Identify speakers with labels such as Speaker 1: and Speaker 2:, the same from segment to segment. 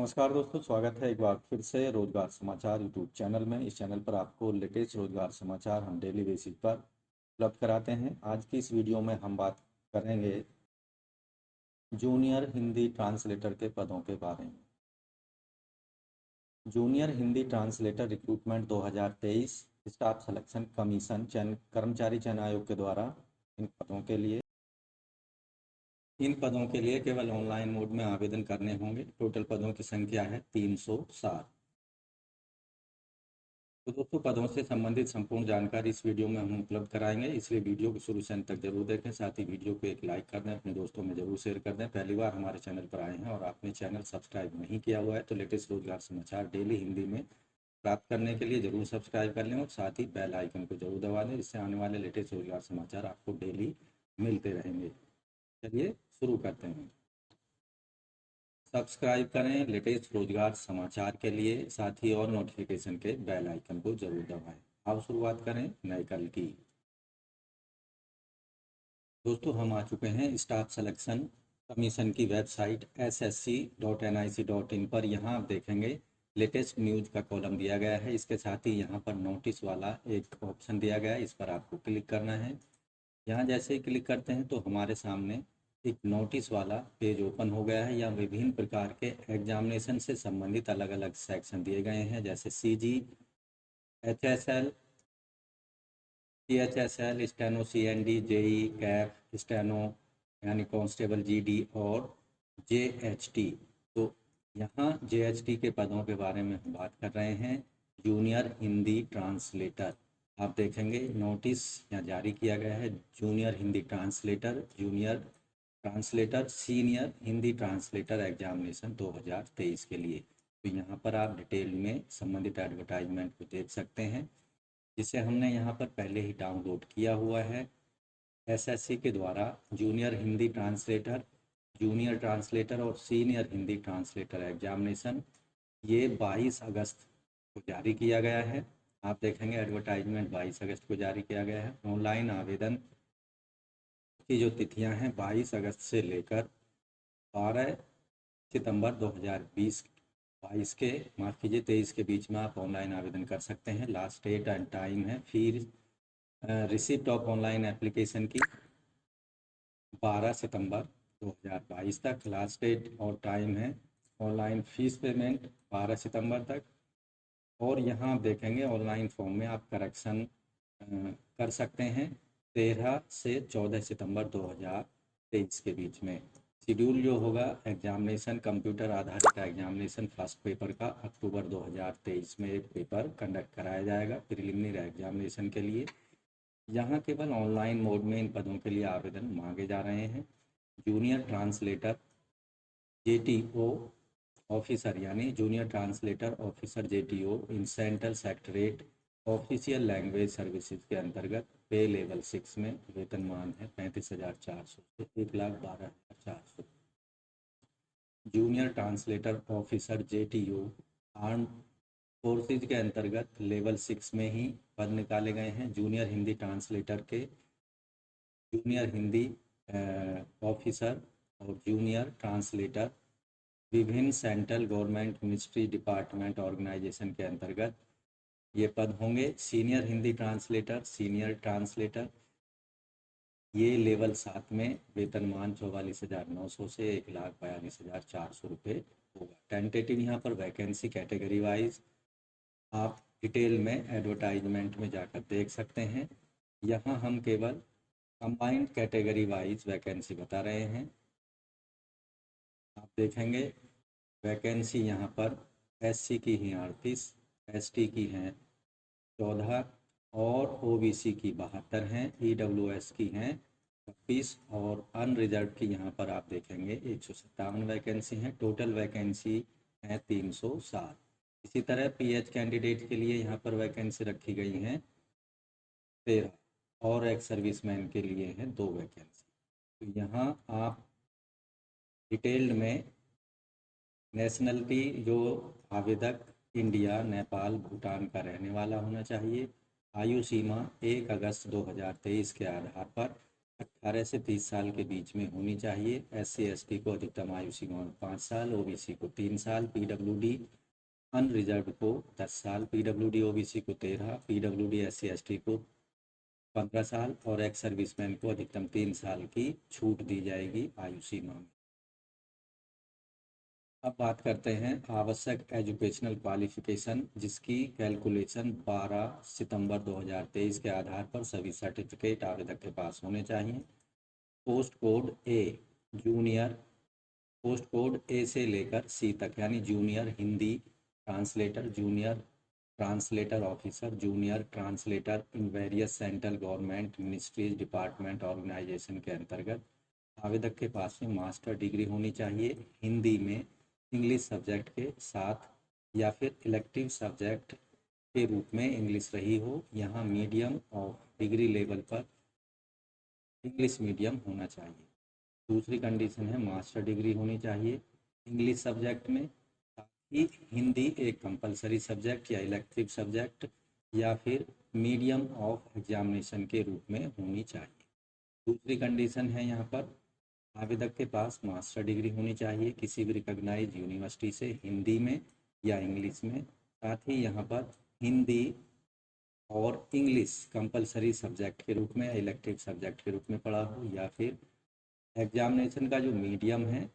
Speaker 1: नमस्कार दोस्तों, स्वागत है एक बार फिर से रोजगार समाचार यूट्यूब चैनल में। इस चैनल पर आपको लेटेस्ट रोजगार समाचार हम डेली बेसिस पर उपलब्ध कराते हैं। आज की इस वीडियो में हम बात करेंगे जूनियर हिंदी ट्रांसलेटर के पदों के बारे में। Junior Hindi translator recruitment 2023 staff selection commission कर्मचारी चयन आयोग के द्वारा इन पदों के लिए केवल ऑनलाइन मोड में आवेदन करने होंगे। टोटल पदों की संख्या है 307। तो दोस्तों, पदों से संबंधित संपूर्ण जानकारी इस वीडियो में हम उपलब्ध कराएंगे, इसलिए वीडियो को शुरू से अंत तक जरूर देखें। साथ ही वीडियो को एक लाइक कर दें, अपने दोस्तों में जरूर शेयर कर दें। पहली बार हमारे चैनल पर आए हैं और आपने चैनल सब्सक्राइब नहीं किया हुआ है तो लेटेस्ट रोजगार समाचार डेली हिंदी में प्राप्त करने के लिए जरूर सब्सक्राइब कर लें और साथ ही बेल आइकन को जरूर दबा दें, जिससे आने वाले लेटेस्ट रोजगार समाचार आपको डेली मिलते रहेंगे। चलिए शुरू करते हैं। सब्सक्राइब करें लेटेस्ट रोजगार समाचार के लिए, साथ ही और नोटिफिकेशन के बेल आइकन को जरूर दबाएं। अब शुरुआत करें नए कल की। दोस्तों, हम आ चुके हैं स्टाफ सिलेक्शन कमीशन की वेबसाइट ssc.nic.in पर। यहाँ आप देखेंगे लेटेस्ट न्यूज का कॉलम दिया गया है। इसके साथ ही यहाँ पर नोटिस वाला एक ऑप्शन दिया गया है, इस पर आपको क्लिक करना है। यहाँ जैसे ही क्लिक करते हैं तो हमारे सामने एक नोटिस वाला पेज ओपन हो गया है। यहाँ विभिन्न प्रकार के एग्जामिनेशन से संबंधित अलग अलग सेक्शन दिए गए हैं, जैसे CG, HSL, CHSL, steno, CND, JE, Kaif, steno यानी कांस्टेबल GD और JHT। तो यहाँ JHT के पदों के बारे में हम बात कर रहे हैं। जूनियर हिंदी ट्रांसलेटर, आप देखेंगे नोटिस यहाँ जारी किया गया है। Junior Hindi translator, junior translator, senior Hindi translator examination 2023 के लिए। तो यहाँ पर आप डिटेल में संबंधित एडवर्टाइजमेंट को देख सकते हैं, जिसे हमने यहाँ पर पहले ही डाउनलोड किया हुआ है। SSC के द्वारा junior Hindi translator, junior translator और सीनियर हिंदी ट्रांसलेटर एग्जामिनेशन ये 22 अगस्त को जारी किया गया है। आप देखेंगे एडवर्टाइजमेंट 22 अगस्त को जारी किया गया है। ऑनलाइन आवेदन की जो तिथियां हैं 22 अगस्त से लेकर 12 सितंबर 2020 22 के माफ़ कीजिए 23 के बीच में आप ऑनलाइन आवेदन कर सकते हैं। लास्ट डेट एंड टाइम है। फिर रिसिप्ट ऑफ ऑनलाइन एप्लीकेशन की 12 सितंबर 2022 तक लास्ट डेट और टाइम है। ऑनलाइन फीस पेमेंट 12 सितंबर तक। और यहाँ आप देखेंगे ऑनलाइन फॉर्म में आप करेक्शन कर सकते हैं 13 से 14 सितंबर 2023 के बीच में। शेड्यूल जो होगा एग्जामिनेशन, कंप्यूटर आधारित एग्जामिनेशन फर्स्ट पेपर का अक्टूबर 2023 में एक पेपर कंडक्ट कराया जाएगा प्रिलिमिनरी एग्जामिनेशन के लिए। यहाँ केवल ऑनलाइन मोड में इन पदों के लिए आवेदन मांगे जा रहे हैं। जूनियर ट्रांसलेटर JTO ऑफिसर यानी junior translator officer JTO in central secretariat official language services के अंतर्गत पे लेवल 6 में वेतनमान है 35,400 से 1,12,400। Junior translator officer JTO arm forces के अंतर्गत लेवल 6 में ही पद निकाले गए हैं। जूनियर हिंदी ट्रांसलेटर के जूनियर हिंदी ऑफिसर और जूनियर ट्रांसलेटर विभिन्न central government ministry department organisation के अंतर्गत ये पद होंगे। Senior Hindi translator, senior translator ये लेवल 7 में वेतनमान 44,900 से 1,42,400 रुपये होगा। टेंटेटिव यहाँ पर वैकेंसी कैटेगरी वाइज आप डिटेल में एडवर्टाइजमेंट में जाकर देख सकते हैं। यहाँ हम केवल कंबाइंड कैटेगरी वाइज वैकेंसी बता रहे हैं। आप देखेंगे वैकेंसी यहाँ पर SC की ही 38, ST की हैं 14 और OBC की 72 हैं, EWS की हैं 26 और अनरिजर्व की यहाँ पर आप देखेंगे 157 वैकेंसी हैं। टोटल वैकेंसी है 307। इसी तरह PH कैंडिडेट के लिए यहाँ पर वैकेंसी रखी गई हैं 13 और एक्स सर्विसमैन के लिए हैं 2 वैकेंसी। तो यहाँ आप डिटेल्ड में नेशनलिटी जो आवेदक इंडिया, नेपाल, भूटान का रहने वाला होना चाहिए। आयु सीमा 1 अगस्त 2023 के आधार पर 18 से 30 साल के बीच में होनी चाहिए। SC/ST को अधिकतम आयु सीमा 5 साल, OBC को 3 साल, PWD अनरिजर्व को 10 साल, PWD OBC को 13, PWD SC/ST को 15 साल और एक्स सर्विसमैन को अधिकतम 3 साल की छूट दी जाएगी आयु सीमा में। अब बात करते हैं आवश्यक एजुकेशनल क्वालिफिकेशन, जिसकी कैलकुलेशन 12 सितंबर 2023 के आधार पर सभी सर्टिफिकेट आवेदक के पास होने चाहिए। Post code A junior, post code A से लेकर सी तक यानी junior Hindi translator, junior translator officer, junior translator in various central government ministries department organisation के अंतर्गत आवेदक के पास में मास्टर डिग्री होनी चाहिए हिंदी में इंग्लिश सब्जेक्ट के साथ, या फिर इलेक्टिव सब्जेक्ट के रूप में इंग्लिश रही हो। यहाँ मीडियम और डिग्री लेवल पर इंग्लिश मीडियम होना चाहिए। दूसरी कंडीशन है मास्टर डिग्री होनी चाहिए इंग्लिश सब्जेक्ट में, साथ ही हिंदी एक कंपलसरी सब्जेक्ट या इलेक्टिव सब्जेक्ट या फिर मीडियम ऑफ एग्जामिनेशन के रूप में होनी चाहिए। दूसरी कंडीशन है यहाँ पर आवेदक के पास मास्टर डिग्री होनी चाहिए किसी भी रिकॉग्नाइज यूनिवर्सिटी से हिंदी में या इंग्लिश में, साथ ही यहाँ पर हिंदी और इंग्लिश कंपलसरी सब्जेक्ट के रूप में, इलेक्टिव सब्जेक्ट के रूप में पढ़ा हो, या फिर एग्जामिनेशन का जो मीडियम है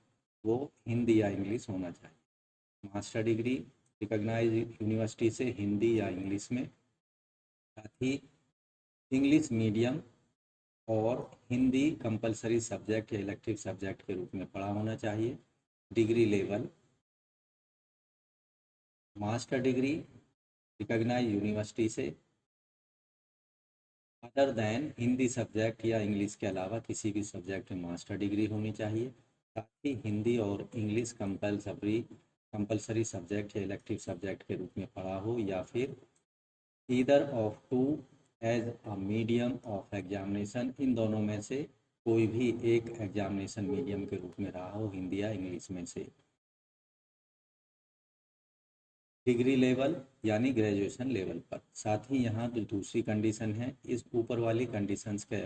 Speaker 1: वो हिंदी या इंग्लिश होना चाहिए। मास्टर डिग्री रिकॉग्नाइज यूनिवर्सिटी से हिंदी या इंग्लिश में, साथ ही इंग्लिश मीडियम और हिंदी कंपलसरी सब्जेक्ट या इलेक्टिव सब्जेक्ट के रूप में पढ़ा होना चाहिए। Degree level master degree recognise university से अदर दैन हिंदी सब्जेक्ट या इंग्लिश के अलावा किसी भी सब्जेक्ट में मास्टर डिग्री होनी चाहिए, साथ ही हिंदी और इंग्लिश कंपलसरी सब्जेक्ट या इलेक्टिव सब्जेक्ट के रूप में पढ़ा हो, या फिर either of two as a medium of examination, इन दोनों में से कोई भी एक एग्जामिनेशन मीडियम के रूप में रहा हो हिंदी या इंग्लिश में से। डिग्री लेवल यानी ग्रेजुएशन लेवल पर। साथ ही यहाँ जो दूसरी कंडीशन है, इस ऊपर वाली कंडीशंस के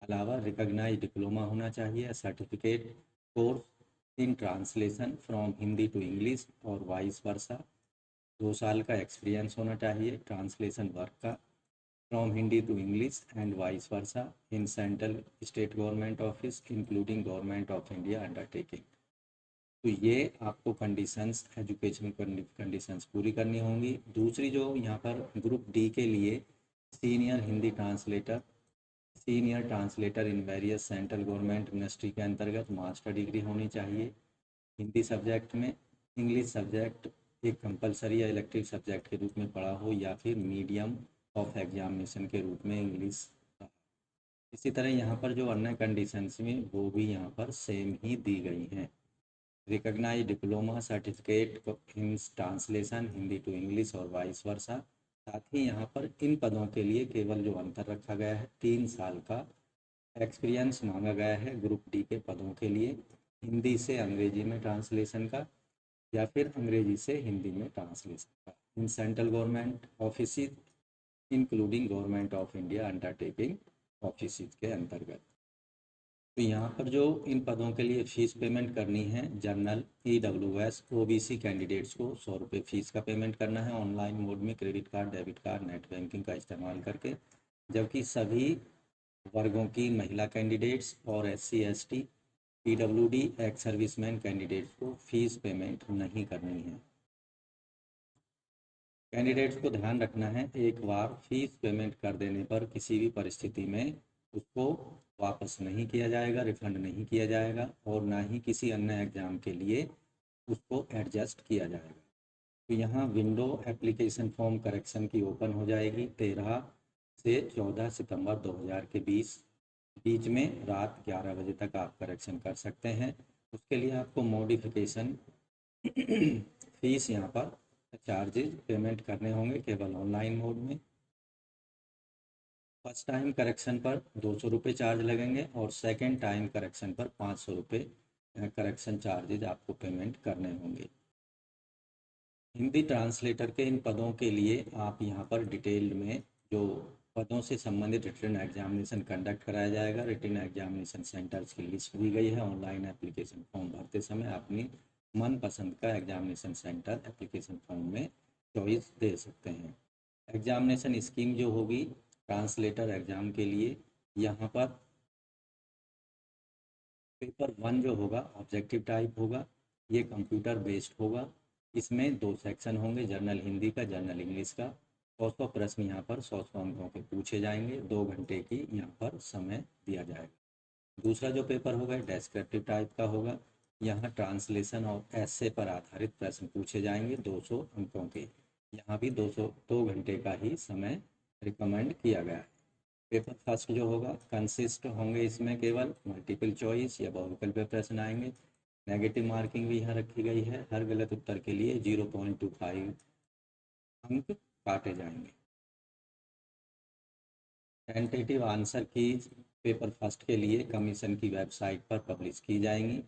Speaker 1: अलावा रिकॉग्नाइज डिप्लोमा होना चाहिए, certificate course in translation from Hindi to English और वाइस वर्सा। 2 साल का एक्सपीरियंस होना चाहिए ट्रांसलेशन वर्क का from Hindi to English and vice versa in central state government office including government of India undertaking. तो ये आपको कंडीशंस एजुकेशन कंडीशंस पूरी करनी होंगी। दूसरी जो यहाँ पर ग्रुप डी के लिए senior Hindi translator, senior translator in various central government ministry के अंतर्गत मास्टर डिग्री होनी चाहिए हिंदी सब्जेक्ट में, इंग्लिश सब्जेक्ट एक कंपलसरी या इलेक्टिव सब्जेक्ट के रूप में पढ़ा हो, या फिर मीडियम ऑफ एग्जामिनेशन के रूप में इंग्लिश। इसी तरह यहाँ पर जो अन्य कंडीशंस में वो भी यहाँ पर सेम ही दी गई हैं। Recognise diploma certificate in translation Hindi to English और वाइस वर्सा। साथ ही यहाँ पर इन पदों के लिए केवल जो अंतर रखा गया है 3 साल का एक्सपीरियंस मांगा गया है ग्रुप डी के पदों के लिए, हिंदी से अंग्रेजी में ट्रांसलेशन का या फिर अंग्रेजी से हिंदी में ट्रांसलेशन का in central government office including government of India undertaking office के अंतर्गत। तो यहाँ पर जो इन पदों के लिए फ़ीस पेमेंट करनी है, जनरल EWS OBC कैंडिडेट्स को 100 रुपये फ़ीस का पेमेंट करना है ऑनलाइन मोड में credit card, debit card, net banking का इस्तेमाल करके, जबकि सभी वर्गों की महिला कैंडिडेट्स और SC/ST PWD ex serviceman candidates को फ़ीस पेमेंट नहीं करनी है। कैंडिडेट्स को ध्यान रखना है, एक बार फीस पेमेंट कर देने पर किसी भी परिस्थिति में उसको वापस नहीं किया जाएगा, रिफंड नहीं किया जाएगा और ना ही किसी अन्य एग्ज़ाम के लिए उसको एडजस्ट किया जाएगा। तो यहाँ विंडो एप्लीकेशन फॉर्म करेक्शन की ओपन हो जाएगी 13 से 14 सितंबर 2000 के बीच में रात 11 बजे तक आप करेक्शन कर सकते हैं। उसके लिए आपको मॉडिफिकेशन फीस यहाँ पर चार्जेज पेमेंट करने होंगे केवल ऑनलाइन मोड में। फर्स्ट टाइम करेक्शन पर 200 रुपये चार्ज लगेंगे और सेकंड टाइम करेक्शन पर 500 रुपये करेक्शन चार्जेज आपको पेमेंट करने होंगे। हिंदी ट्रांसलेटर के इन पदों के लिए आप यहाँ पर डिटेल में जो पदों से संबंधित रिटन एग्जामिनेशन कंडक्ट कराया जाएगा। रिटन एग्जामिनेशन सेंटर्स की लिस्ट दी गई है। ऑनलाइन एप्लीकेशन फॉर्म भरते समय अपनी मनपसंद का एग्जामिनेशन सेंटर एप्लीकेशन फॉर्म में चॉइस दे सकते हैं। एग्जामिनेशन स्कीम जो होगी ट्रांसलेटर एग्ज़ाम के लिए, यहाँ पर पेपर 1 जो होगा ऑब्जेक्टिव टाइप होगा, ये कंप्यूटर बेस्ड होगा। इसमें 2 सेक्शन होंगे, जर्नल हिंदी का, जर्नल इंग्लिश का। 100 प्रश्न यहाँ पर 100 अंकों के पूछे जाएंगे। 2 घंटे की यहाँ पर समय दिया जाएगा। दूसरा जो पेपर होगा डेस्क्रिप्टिव टाइप का होगा। यहाँ ट्रांसलेशन और ऐसे पर आधारित प्रश्न पूछे जाएंगे 200 अंकों के। यहाँ भी 2 घंटे का ही समय रिकमेंड किया गया है। पेपर फर्स्ट जो होगा कंसिस्ट होंगे, इसमें केवल मल्टीपल चॉइस या बहुविकल्प पे प्रश्न आएंगे। नेगेटिव मार्किंग भी यहाँ रखी गई है। हर गलत उत्तर के लिए 0.25 अंक काटे जाएंगे। टेंटेटिव आंसर की पेपर फर्स्ट के लिए कमीशन की वेबसाइट पर पब्लिश की जाएंगी।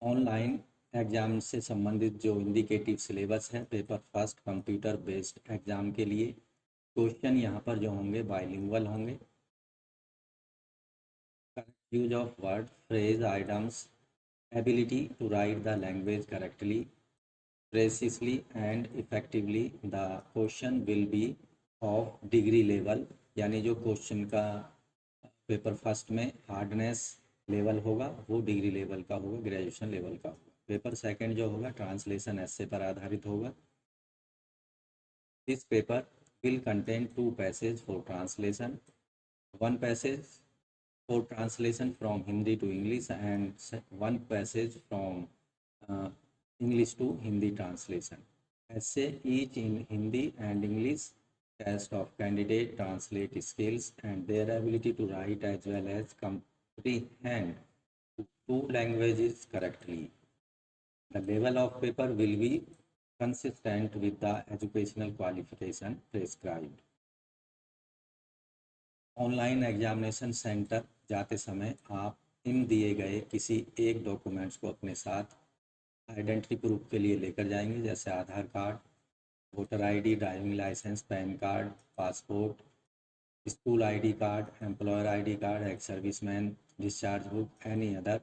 Speaker 1: ऑनलाइन एग्ज़ाम से संबंधित जो इंडिकेटिव सिलेबस है paper first computer based exam के लिए, क्वेश्चन यहाँ पर जो होंगे बाइलिंगुअल होंगे। Correct use of word, phrase, items, ability to write the language correctly, precisely and effectively. The question will be of degree level, यानी जो क्वेश्चन का पेपर फर्स्ट में हार्डनेस लेवल होगा वो डिग्री लेवल का होगा, ग्रेजुएशन लेवल का होगा। पेपर सेकंड जो होगा ट्रांसलेशन ऐसे पर आधारित होगा। This paper will contain 2 passages for translation, 1 passage for translation from Hindi to English and 1 passage from English to Hindi translation. Essay each in Hindi and English. Test of candidate translate skills and their ability to write as well as comprehend 2 languages correctly. The level of paper will be consistent with the educational qualification prescribed. Online examination centre जाते समय आप इन दिए गए किसी एक documents को अपने साथ आइडेंटिटी प्रूफ के लिए लेकर जाएंगे, जैसे Aadhaar card, voter ID, driving licence, PAN card, passport, school ID card, employer ID card, ex serviceman discharge book, any other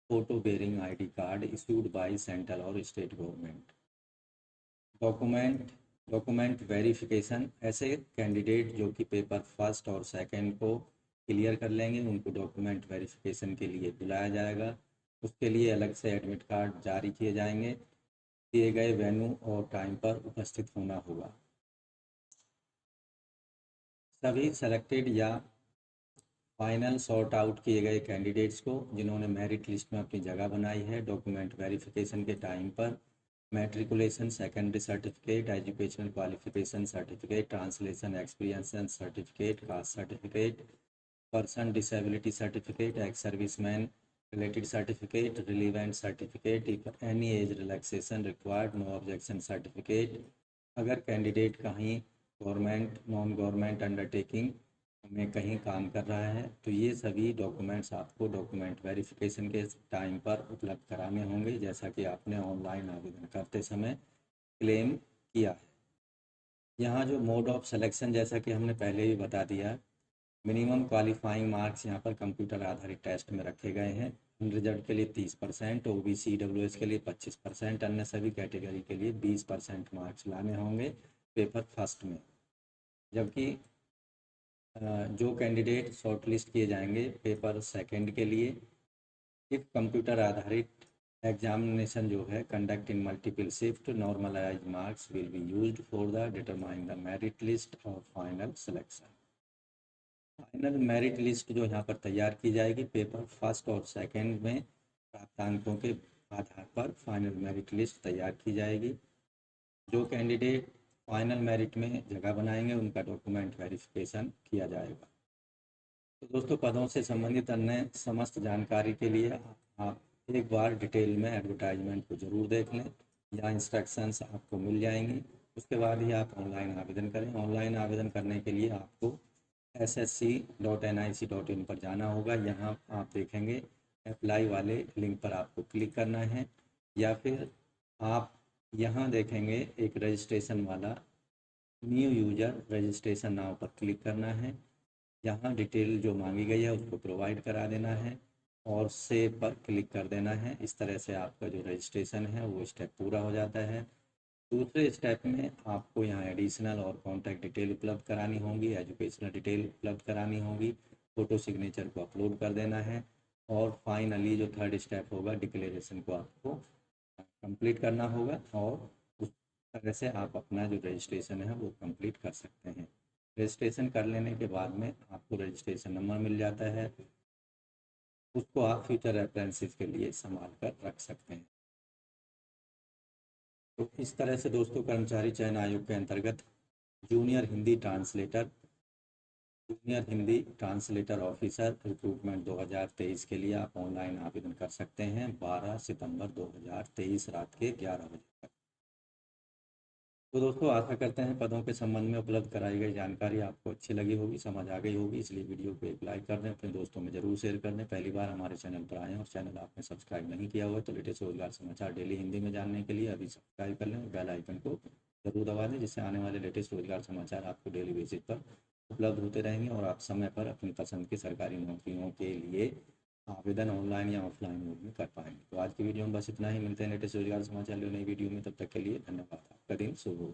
Speaker 1: photo bearing ID card issued by central और स्टेट गवर्नमेंट। डॉक्यूमेंट वेरिफिकेशन, ऐसे candidate जो कि paper first और second को clear कर लेंगे उनको document verification के लिए बुलाया जाएगा। उसके लिए अलग से एडमिट कार्ड जारी किए जाएंगे। दिए गए वेन्यू और टाइम पर उपस्थित होना होगा। सभी सेलेक्टेड या फाइनल सॉर्ट आउट किए गए कैंडिडेट्स को जिन्होंने मेरिट लिस्ट में अपनी जगह बनाई है डॉक्यूमेंट वेरिफिकेशन के टाइम पर matriculation, secondary certificate, educational qualification certificate, translation experience certificate, caste certificate, person disability certificate, ex serviceman related certificate, relevant certificate, if any age relaxation required, no objection certificate. अगर candidate कहीं government, non government undertaking में कहीं काम कर रहा है तो ये सभी डॉक्यूमेंट्स आपको डॉक्यूमेंट वेरिफिकेशन के टाइम पर उपलब्ध कराने होंगे, जैसा कि आपने ऑनलाइन आवेदन करते समय क्लेम किया है। यहाँ जो मोड ऑफ सिलेक्शन, जैसा कि हमने पहले ही बता दिया, मिनिमम क्वालिफाइंग मार्क्स यहाँ पर कंप्यूटर आधारित टेस्ट में रखे गए हैं। रिजल्ट के लिए 30%, OBC EWS के लिए 25%, अन्य सभी कैटेगरी के लिए 20% मार्क्स लाने होंगे पेपर फर्स्ट में। जबकि जो कैंडिडेट शॉर्ट लिस्ट किए जाएंगे पेपर सेकंड के लिए, इफ कंप्यूटर आधारित एग्जामिनेशन जो है conduct in multiple shift, normalize marks will be used for the determine the merit list और final selection. Final merit list जो यहाँ पर तैयार की जाएगी पेपर फर्स्ट और सेकंड में प्राप्त अंकों के आधार पर फाइनल मेरिट लिस्ट तैयार की जाएगी। जो कैंडिडेट फाइनल मेरिट में जगह बनाएंगे उनका डॉक्यूमेंट वेरिफिकेशन किया जाएगा। तो दोस्तों, पदों से संबंधित अन्य समस्त जानकारी के लिए आप एक बार डिटेल में एडवर्टाइजमेंट को ज़रूर देख लें। यहाँ इंस्ट्रक्शंस आपको मिल जाएंगी, उसके बाद ही आप ऑनलाइन आवेदन करें। ऑनलाइन आवेदन करने के लिए आपको ssc.nic.in पर जाना होगा। यहाँ आप देखेंगे अप्लाई वाले लिंक पर आपको क्लिक करना है, या फिर आप यहाँ देखेंगे एक रजिस्ट्रेशन वाला न्यू यूजर रजिस्ट्रेशन नाउ पर क्लिक करना है। यहाँ डिटेल जो मांगी गई है उसको प्रोवाइड करा देना है और सेव पर क्लिक कर देना है। इस तरह से आपका जो रजिस्ट्रेशन है वो स्टेप पूरा हो जाता है। दूसरे स्टेप में आपको यहाँ एडिशनल और कॉन्टैक्ट डिटेल उपलब्ध करानी होंगी, एजुकेशनल डिटेल उपलब्ध करानी होगी, फ़ोटो सिग्नेचर को अपलोड कर देना है और फाइनली जो थर्ड स्टेप होगा डिक्लेरेशन को आपको कंप्लीट करना होगा और उस तरह से आप अपना जो रजिस्ट्रेशन है वो कंप्लीट कर सकते हैं। रजिस्ट्रेशन कर लेने के बाद में आपको रजिस्ट्रेशन नंबर मिल जाता है, उसको आप फ्यूचर रेफरेंसेस के लिए संभाल कर रख सकते हैं। तो इस तरह से दोस्तों कर्मचारी चयन आयोग के अंतर्गत junior Hindi translator officer recruitment 2023 के लिए आप ऑनलाइन आवेदन कर सकते हैं 12 सितंबर 2023 रात के 11 बजे तक। तो दोस्तों आशा करते हैं पदों के संबंध में उपलब्ध कराई गई जानकारी आपको अच्छी लगी होगी, समझ आ गई होगी। इसलिए वीडियो को एक लाइक कर दें, अपने दोस्तों में ज़रूर शेयर कर दें। पहली बार हमारे चैनल पर आए हैं और चैनल आपने सब्सक्राइब नहीं किया हुआ तो लेटेस्ट रोजगार समाचार डेली हिंदी में जानने के लिए अभी सब्सक्राइब कर लें और बेल आइकन को ज़रूर दबा दें, जिससे आने वाले लेटेस्ट रोजगार समाचार आपको डेली बेसिस पर उपलब्ध होते रहेंगे और आप समय पर अपनी पसंद की सरकारी नौकरियों के लिए आवेदन ऑनलाइन या ऑफलाइन मोड में कर पाएंगे। तो आज की वीडियो में बस इतना ही। मिलते हैं लेटेस्ट रोजगार समाचार नई वीडियो में, तब तक के लिए धन्यवाद। आपका दिन शुभ हो।